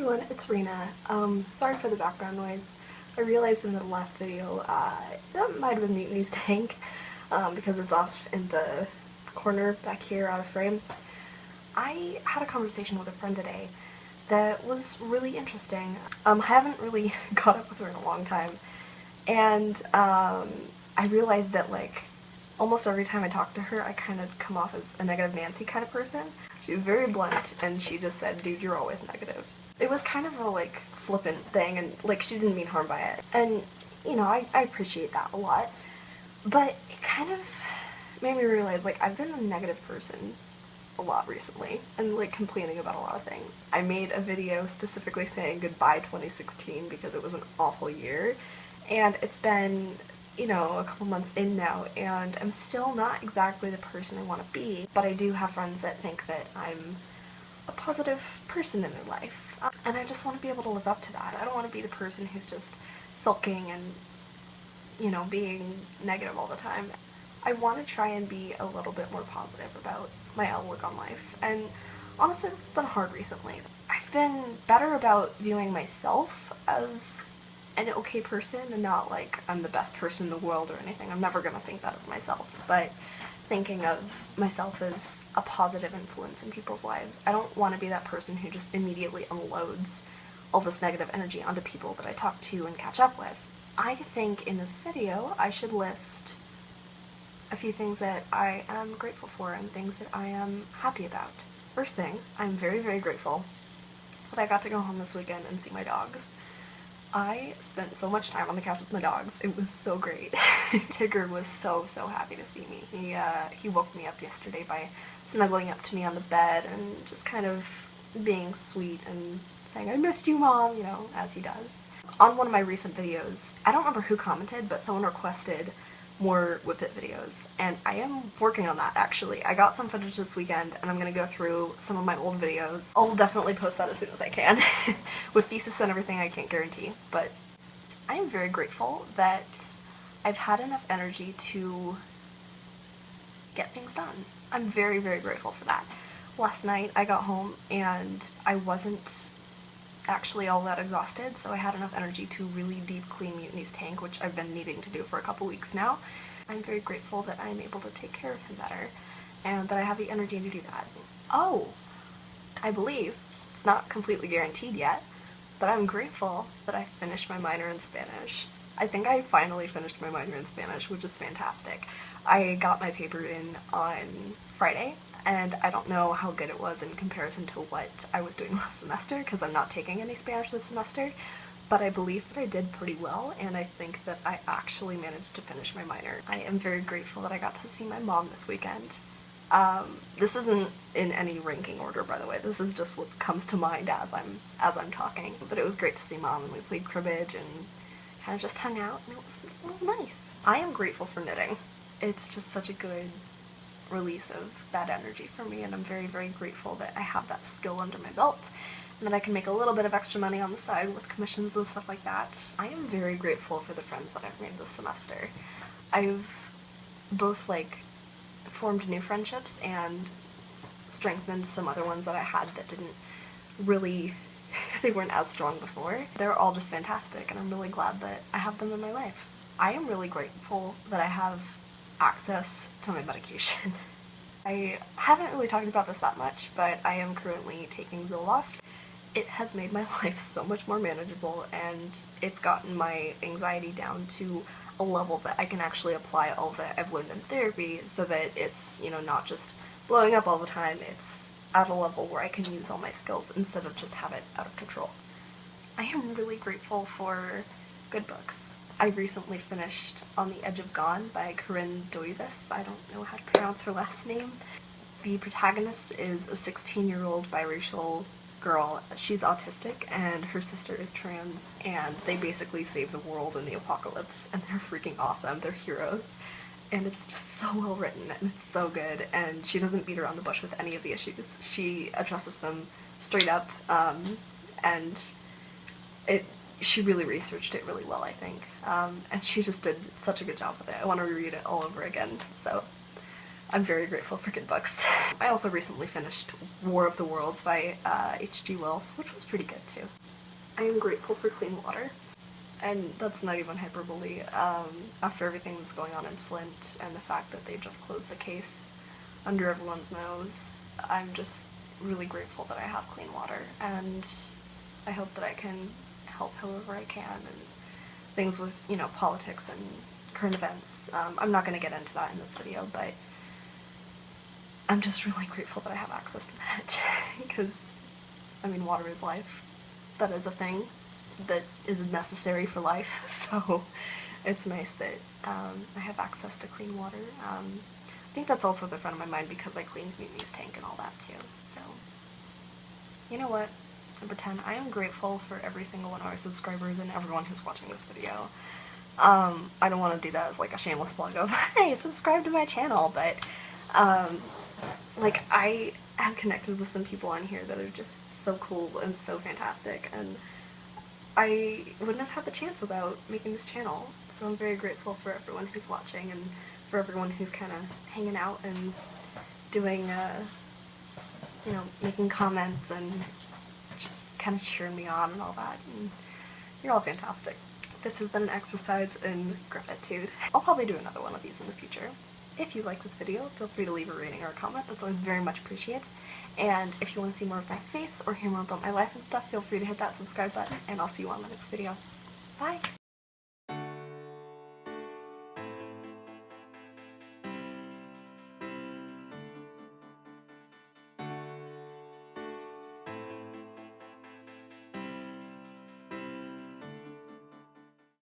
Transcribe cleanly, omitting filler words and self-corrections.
everyone, it's Rena. Sorry for the background noise. I realized in the last video that might have been Mutiny's tank because it's off in the corner back here out of frame. I had a conversation with a friend today that was really interesting. I haven't really caught up with her in a long time, and I realized that like almost every time I talk to her I kind of come off as a negative Nancy kind of person. She's very blunt and she just said, dude, you're always negative. It was kind of a like flippant thing and like she didn't mean harm by it. And you know, I appreciate that a lot. But it kind of made me realize like I've been a negative person a lot recently and like complaining about a lot of things. I made a video specifically saying goodbye 2016 because it was an awful year, and it's been, you know, a couple months in now and I'm still not exactly the person I want to be, but I do have friends that think that I'm a positive person in their life. And I just want to be able to live up to that. I don't want to be the person who's just sulking and, you know, being negative all the time. I want to try and be a little bit more positive about my outlook on life. And honestly, it's been hard recently. I've been better about viewing myself as an okay person and not like I'm the best person in the world or anything. I'm never gonna think that of myself, but thinking of myself as a positive influence in people's lives. I don't want to be that person who just immediately unloads all this negative energy onto people that I talk to and catch up with. I think in this video I should list a few things that I am grateful for and things that I am happy about. First thing, I'm very, very grateful that I got to go home this weekend and see my dogs. I spent so much time on the couch with my dogs. It was so great. Tigger was so happy to see me. He woke me up yesterday by snuggling up to me on the bed and just kind of being sweet and saying, "I missed you, Mom," you know, as he does. On one of my recent videos, I don't remember who commented, but someone requested more Whippet videos, and I am working on that actually. I got some footage this weekend and I'm gonna go through some of my old videos. I'll definitely post that as soon as I can. With thesis and everything, I can't guarantee, but I am very grateful that I've had enough energy to get things done. I'm very, very grateful for that. Last night I got home and I wasn't actually all that exhausted, so I had enough energy to really deep clean Mutiny's tank, which I've been needing to do for a couple weeks now. I'm very grateful that I'm able to take care of him better and that I have the energy to do that. Oh, I believe, it's not completely guaranteed yet, but I'm grateful that I finished my minor in Spanish. I think I finally finished my minor in Spanish, which is fantastic. I got my paper in on Friday, and I don't know how good it was in comparison to what I was doing last semester because I'm not taking any Spanish this semester, but I believe that I did pretty well and I think that I actually managed to finish my minor. I am very grateful that I got to see my mom this weekend. This isn't in any ranking order, by the way. This is just what comes to mind as I'm talking. But it was great to see Mom and we played cribbage and kind of just hung out and it was nice. I am grateful for knitting. It's just such a good release of bad energy for me, and I'm very, very grateful that I have that skill under my belt and that I can make a little bit of extra money on the side with commissions and stuff like that. I am very grateful for the friends that I've made this semester. I've both like formed new friendships and strengthened some other ones that I had that didn't really they weren't as strong before. They're all just fantastic and I'm really glad that I have them in my life. I am really grateful that I have access to my medication. I haven't really talked about this that much, but I am currently taking Zoloft. It has made my life so much more manageable and it's gotten my anxiety down to a level that I can actually apply all that I've learned in therapy so that it's, you know, not just blowing up all the time, it's at a level where I can use all my skills instead of just have it out of control. I am really grateful for good books. I recently finished On the Edge of Gone by Corinne Doivas. I don't know how to pronounce her last name. The protagonist is a 16-year-old biracial girl. She's autistic and her sister is trans, and they basically save the world in the apocalypse, and they're freaking awesome. They're heroes. And it's just so well written and it's so good, and she doesn't beat around the bush with any of the issues. She addresses them straight up, and she really researched it really well, I think, and she just did such a good job with it. I want to reread it all over again, so I'm very grateful for good books. I also recently finished War of the Worlds by H.G. Wells, which was pretty good too. I am grateful for clean water. And that's not even hyperbole. After everything that's going on in Flint and the fact that they just closed the case under everyone's nose, I'm just really grateful that I have clean water, and I hope that I can help however I can, and things with, you know, politics and current events. I'm not going to get into that in this video, but I'm just really grateful that I have access to that, because, I mean, water is life. That is a thing that is necessary for life, so it's nice that I have access to clean water. I think that's also at the front of my mind because I cleaned Mimi's tank and all that too, so you know what? Number 10, I am grateful for every single one of our subscribers and everyone who's watching this video. I don't want to do that as like a shameless plug of, hey, subscribe to my channel, but like, I have connected with some people on here that are just so cool and so fantastic, and I wouldn't have had the chance without making this channel, so I'm very grateful for everyone who's watching and for everyone who's kind of hanging out and doing, you know, making comments and just kind of cheering me on and all that, and you're all fantastic. This has been an exercise in gratitude. I'll probably do another one of these in the future. If you like this video, feel free to leave a rating or a comment, that's always very much appreciated. And if you want to see more of my face or hear more about my life and stuff, feel free to hit that subscribe button, and I'll see you on the next video. Bye!